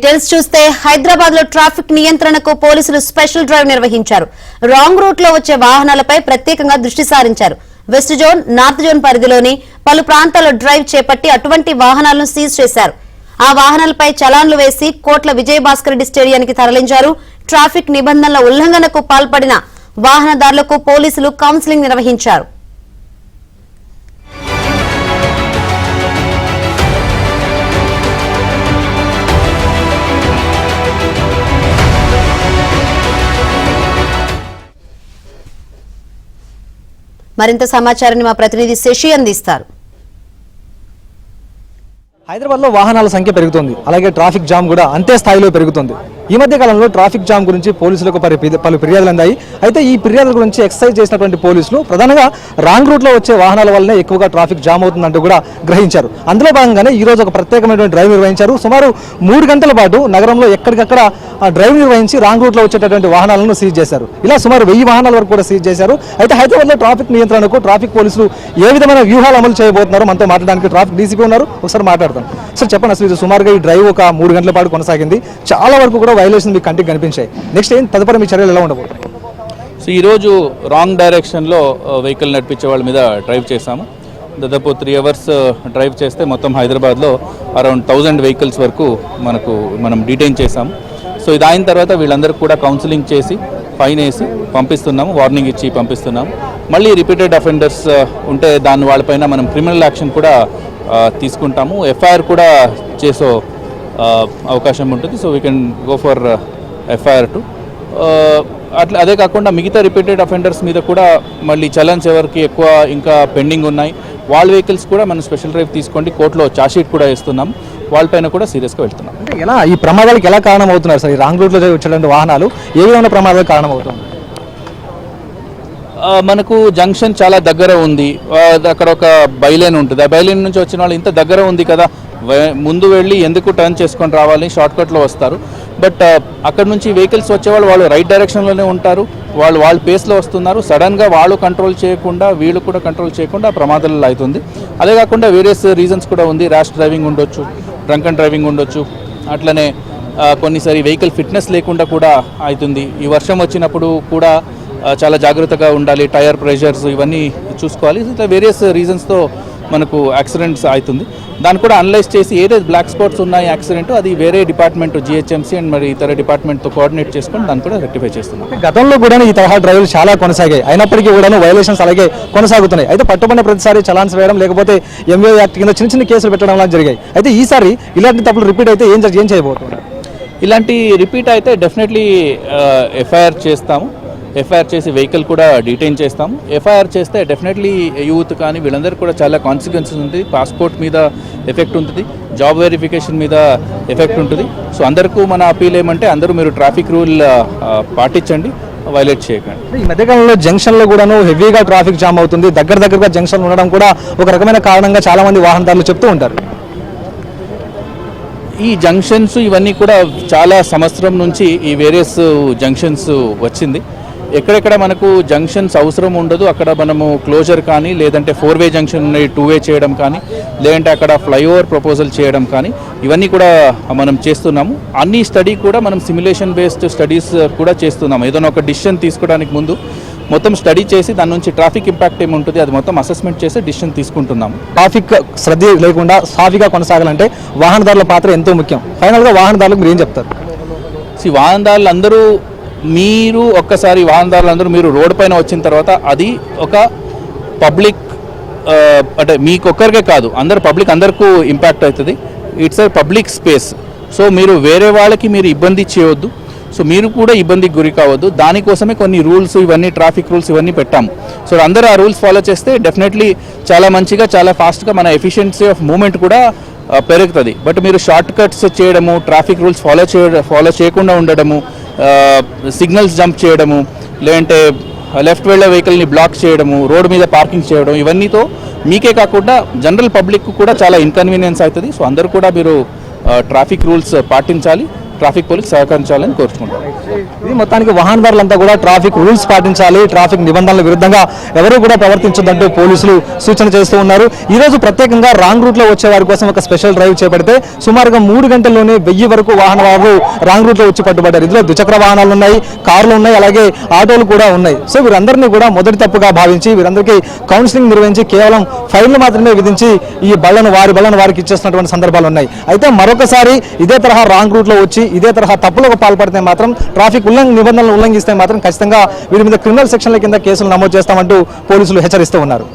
Details చూస్తే హైదరాబాద్ లో traffic నియంత్రణకు పోలీసులు స్పెషల్ డ్రైవ్ నిర్వహించారు. రాంగ్ రూట్ లో వచ్చే వాహనాలపై ప్రత్యేకంగా దృష్టి సారించారు. వెస్ట్ జోన్, నార్త్ జోన్ పరిధిలోని పలు ప్రాంతాల్లో డ్రైవ్ చేపట్టి అటువంటి వాహనాలను సీజ్ చేశారు. ఆ వాహనాలపై చలాన్లు వేసి కోట్ల విజయభాస్కర్ రెడ్డి స్టేడియానికి తరలించారు. ట్రాఫిక్ నిబంధనల ఉల్లంఘనకు పాల్పడిన వాహనదారులకు పోలీసులు కౌన్సిలింగ్ నిర్వహించారు. మరింత సమాచారాన్ని మా ప్రతినిధి శశి అందిస్తారు. హైదరాబాద్లో వాహనాల సంఖ్య పెరుగుతుంది, అలాగే ట్రాఫిక్ జామ్ కూడా అంతే స్థాయిలో పెరుగుతుంది. ఈ మధ్య కాలంలో ట్రాఫిక్ జామ్ గురించి పోలీసులకు పలు ఫిర్యాదులు అందాయి. అయితే ఈ ఫిర్యాదుల గురించి ఎక్సైజ్ చేసినటువంటి పోలీసులు ప్రధానంగా రాంగ్ రూట్లో వచ్చే వాహనాల వల్లనే ఎక్కువగా ట్రాఫిక్ జామ్ అవుతుందంటూ కూడా గ్రహించారు. అందులో భాగంగానే ఈ రోజు ఒక ప్రత్యేకమైనటువంటి డ్రైవ్ నిర్వహించారు. సుమారు 3 గంటల పాటు నగరంలో ఎక్కడికక్కడ డ్రైవ్ నిర్వహించి రాంగ్ రూట్లో వచ్చేటటువంటి వాహనాలను సీజ్ చేశారు. ఇలా సుమారు 1000 వాహనాల వరకు కూడా సీజ్ చేశారు. అయితే హైదరాబాద్లో ట్రాఫిక్ నియంత్రణకు ట్రాఫిక్ పోలీసులు ఏ విధమైన వ్యూహాలు అమలు చేయబోతున్నారో మనతో మాట్లాడడానికి ట్రాఫిక్ డీసీపీ ఉన్నారు. ఒకసారి మాట్లాడతాం. సార్ చెప్పండి, అసలు సుమారుగా ఈ డ్రైవ్ ఒక 3 గంటల పాటు కొనసాగింది. చాలా వరకు కూడా వైలేషన్ మీ కంటికి కనిపించాయి. నెక్స్ట్ తదుపరి మీ చర్యలు ఎలా ఉండబోతాయి? సో ఈరోజు రాంగ్ డైరెక్షన్లో వెహికల్ నడిపించే వాళ్ళ మీద డ్రైవ్ చేశాము. దాదాపు 3 అవర్స్ డ్రైవ్ చేస్తే మొత్తం హైదరాబాద్లో అరౌండ్ 1000 వెహికల్స్ వరకు మనం డీటైన్ చేశాము. సో ఇది అయిన తర్వాత వీళ్ళందరికీ కూడా కౌన్సిలింగ్ చేసి ఫైన్ వేసి పంపిస్తున్నాము, వార్నింగ్ ఇచ్చి పంపిస్తున్నాము. మళ్ళీ రిపీటెడ్ అఫెండర్స్ ఉంటే దాని వాళ్ళపైన మనం క్రిమినల్ యాక్షన్ కూడా తీసుకుంటాము. ఎఫ్ఐఆర్ కూడా చేసే అవకాశం ఉంటుంది. So we can go for FIR to అదే కాకుండా మిగతా రిపీటెడ్ అఫెండర్స్ మీద కూడా మళ్ళీ చలన్స్ ఎవరికి ఎక్కువ ఇంకా పెండింగ్ ఉన్నాయి వాళ్ళ వెహికల్స్ కూడా మనం స్పెషల్ డ్రైవ్ తీసుకోండి, కోర్టులో ఛార్జ్షీట్ కూడా ఇస్తున్నాం, వాళ్ళపైన కూడా సీరియస్గా వెళ్తున్నాం. అంటే ఎలా ఈ ప్రమాదాలకు ఎలా కారణం అవుతున్నారు సార్? ఈ రాంగ్ రూట్లో వచ్చేటువంటి వాహనాలు ఏ విధమైన ప్రమాదాలకు కారణం అవుతుంది? మనకు జంక్షన్ చాలా దగ్గర ఉంది, అక్కడ ఒక బైలేన్ ఉంటుంది. ఆ బైలేన్ నుంచి వచ్చిన వాళ్ళు ఇంత దగ్గర ఉంది కదా, ముందు వెళ్ళి ఎందుకు టర్న్ చేసుకొని రావాలి, షార్ట్కట్లో వస్తారు. బట్ అక్కడ నుంచి వెహికల్స్ వచ్చేవాళ్ళు వాళ్ళు రైట్ డైరెక్షన్లోనే ఉంటారు, వాళ్ళ పేస్లో వస్తున్నారు. సడన్గా వాళ్ళు కంట్రోల్ చేయకుండా వీళ్ళు కూడా కంట్రోల్ చేయకుండా ప్రమాదాలు అవుతుంది. అదే కాకుండా వేరియస్ రీజన్స్ కూడా ఉంది. ర్యాష్ డ్రైవింగ్ ఉండొచ్చు, డ్రంక్ అండ్ డ్రైవింగ్ ఉండొచ్చు, అట్లనే కొన్నిసారి వెహికల్ ఫిట్నెస్ లేకుండా కూడా అవుతుంది. ఈ వర్షం వచ్చినప్పుడు కూడా చాలా జాగ్రత్తగా ఉండాలి, టైర్ ప్రెషర్స్ ఇవన్నీ చూసుకోవాలి. ఇట్లా వేరియస్ రీజన్స్తో మనకు యాక్సిడెంట్స్ అవుతుంది. దాన్ని కూడా అనలైజ్ చేసి ఏదైతే బ్లాక్ స్పాట్స్ ఉన్నాయి యాక్సిడెంట్, అది వేరే డిపార్ట్మెంట్ జిహెచ్ఎంసీ అండ్ మరి ఇతర డిపార్ట్మెంట్తో కోఆర్డినేట్ చేసుకొని దాన్ని కూడా రెక్టిఫై చేస్తున్నాం. గతంలో కూడా ఈ తరహా డ్రైవ్లు చాలా కొనసాగాయి, అయినప్పటికీ కూడా వైలేషన్స్ అలాగే కొనసాగుతున్నాయి. అయితే పట్టుబడిన ప్రతిసారి చలాన్స్ వేయడం లేకపోతే ఎంఏ యాక్ట్ కింద చిన్న చిన్న కేసులు పెట్టడం లాంటి జరిగాయి. అయితే ఈసారి ఇలాంటి తప్పులు రిపీట్ అయితే ఏం చేయబోతున్నారు? ఇలాంటి రిపీట్ అయితే డెఫినెట్లీ ఎఫ్ఐఆర్ చేస్తాము. ఎఫ్ఐఆర్ చేసి వెహికల్ కూడా డీటైన్ చేస్తాము. ఎఫ్ఐఆర్ చేస్తే డెఫినెట్లీ యూత్ కానీ వీళ్ళందరూ కూడా చాలా కాన్సిక్వెన్సెస్ ఉంటుంది. పాస్పోర్ట్ మీద ఎఫెక్ట్ ఉంటుంది, జాబ్ వెరిఫికేషన్ మీద ఎఫెక్ట్ ఉంటుంది. సో అందరికీ మన అపీల్ ఏమంటే అందరూ మీరు ట్రాఫిక్ రూల్ పాటించండి, వైలేట్ చేయకండి. ఈ మధ్యకాలంలో జంక్షన్లో కూడాను హెవీగా ట్రాఫిక్ జామ్ అవుతుంది. దగ్గరగా జంక్షన్ ఉండడం కూడా ఒక రకమైన కారణంగా చాలా మంది వాహనదారులు చెప్తూ ఉంటారు. ఈ జంక్షన్స్ ఇవన్నీ కూడా చాలా సంవత్సరం నుంచి ఈ వేరియస్ జంక్షన్స్ వచ్చింది. ఎక్కడెక్కడ మనకు జంక్షన్స్ అవసరం ఉండదు అక్కడ మనము క్లోజర్ కానీ, లేదంటే 4-వే జంక్షన్ 2-వే చేయడం కానీ, లేదంటే అక్కడ ఫ్లైఓవర్ ప్రపోజల్ చేయడం కానీ ఇవన్నీ కూడా మనం చేస్తున్నాము. అన్ని స్టడీ కూడా మనం సిమ్యులేషన్ బేస్డ్ స్టడీస్ కూడా చేస్తున్నాము. ఏదైనా ఒక డిసిషన్ తీసుకోవడానికి ముందు మొత్తం స్టడీ చేసి దాని నుంచి ట్రాఫిక్ ఇంపాక్ట్ ఏముంటుంది అది మొత్తం అసెస్మెంట్ చేసి డిసిషన్ తీసుకుంటున్నాము. ట్రాఫిక్ శ్రద్ధ లేకుండా సాఫీగా కొనసాగాలంటే వాహనదారుల పాత్ర ఎంతో ముఖ్యం. ఫైనల్గా వాహనదారులకు మీరు ఏం చెప్తారు? వాహనదారులు అందరూ ఒక్కసారి వాహనదారులందరూ మీరు రోడ్ పైన వచ్చిన తర్వాత అది ఒక పబ్లిక్ అంటే మీకొక్కరికే కాదు అందరు పబ్లిక్ అందరికీ ఇంపాక్ట్ అవుతుంది. It's a public space. So మీరు వేరే వాళ్ళకి మీరు ఇబ్బంది చేయవద్దు, సో మీరు కూడా ఇబ్బందికి గురి కావద్దు. దానికోసమే కొన్ని రూల్స్ ఇవన్నీ ట్రాఫిక్ రూల్స్ ఇవన్నీ పెట్టాము. సో అందరూ ఆ రూల్స్ ఫాలో చేస్తే డెఫినెట్లీ చాలా మంచిగా చాలా ఫాస్ట్గా మన ఎఫిషియన్సీ ఆఫ్ మూమెంట్ కూడా పెరుగుతుంది. బట్ మీరు షార్ట్ కట్స్ చేయడము, ట్రాఫిక్ రూల్స్ ఫాలో చేయకుండా ఉండడము, సిగ్నల్స్ జంప్ చేయడము, లేదంటే లెఫ్ట్ వెళ్ళే వెహికల్ని బ్లాక్ చేయడము, రోడ్ మీద పార్కింగ్ చేయడం ఇవన్నీతో మీకే కాకుండా జనరల్ పబ్లిక్ కూడా చాలా ఇన్కన్వీనియన్స్ అవుతుంది. సో అందరూ కూడా మీరు ట్రాఫిక్ రూల్స్ పాటించాలి. ట్రాఫిక్ పోలీస్ సహకరించాలని కోరుకుంటాం. ఇది మొత్తానికి వాహనదారులంతా కూడా ట్రాఫిక్ రూల్స్ పాటించాలి, ట్రాఫిక్ నిబంధనల విరుద్ధంగా ఎవరూ కూడా ప్రవర్తించొద్దంటూ పోలీసులు సూచన చేస్తూ ఉన్నారు. ఈ రోజు ప్రత్యేకంగా రాంగ్ రూట్ లో వచ్చే వారి కోసం ఒక స్పెషల్ డ్రైవ్ చేపడితే సుమారుగా 3 గంటల్లోనే 1000 వరకు వాహనదారులు రాంగ్ రూట్ లో వచ్చి పట్టుబడ్డారు. ఇందులో ద్విచక్ర వాహనాలు ఉన్నాయి, కార్లు ఉన్నాయి, అలాగే ఆటోలు కూడా ఉన్నాయి. సో వీరందరినీ కూడా మొదటి తప్పుగా భావించి వీరందరికీ కౌన్సిలింగ్ నిర్వహించి కేవలం ఫైన్లు మాత్రమే విధించి ఈ వారి బళ్ళను వారికి ఇచ్చేస్తున్నటువంటి సందర్భాలు ఉన్నాయి. అయితే మరొకసారి ఇదే తరహా రాంగ్ రూట్ లో వచ్చి ఇదే తరహా తప్పులకు పాల్పడితే మాత్రం ట్రాఫిక్ నిబంధనలు ఉల్లంఘిస్తే మాత్రం ఖచ్చితంగా వీరి మీద క్రిమినల్ సెక్షన్ల కింద కేసులు నమోదు చేస్తామంటూ పోలీసులు హెచ్చరిస్తూ ఉన్నారు.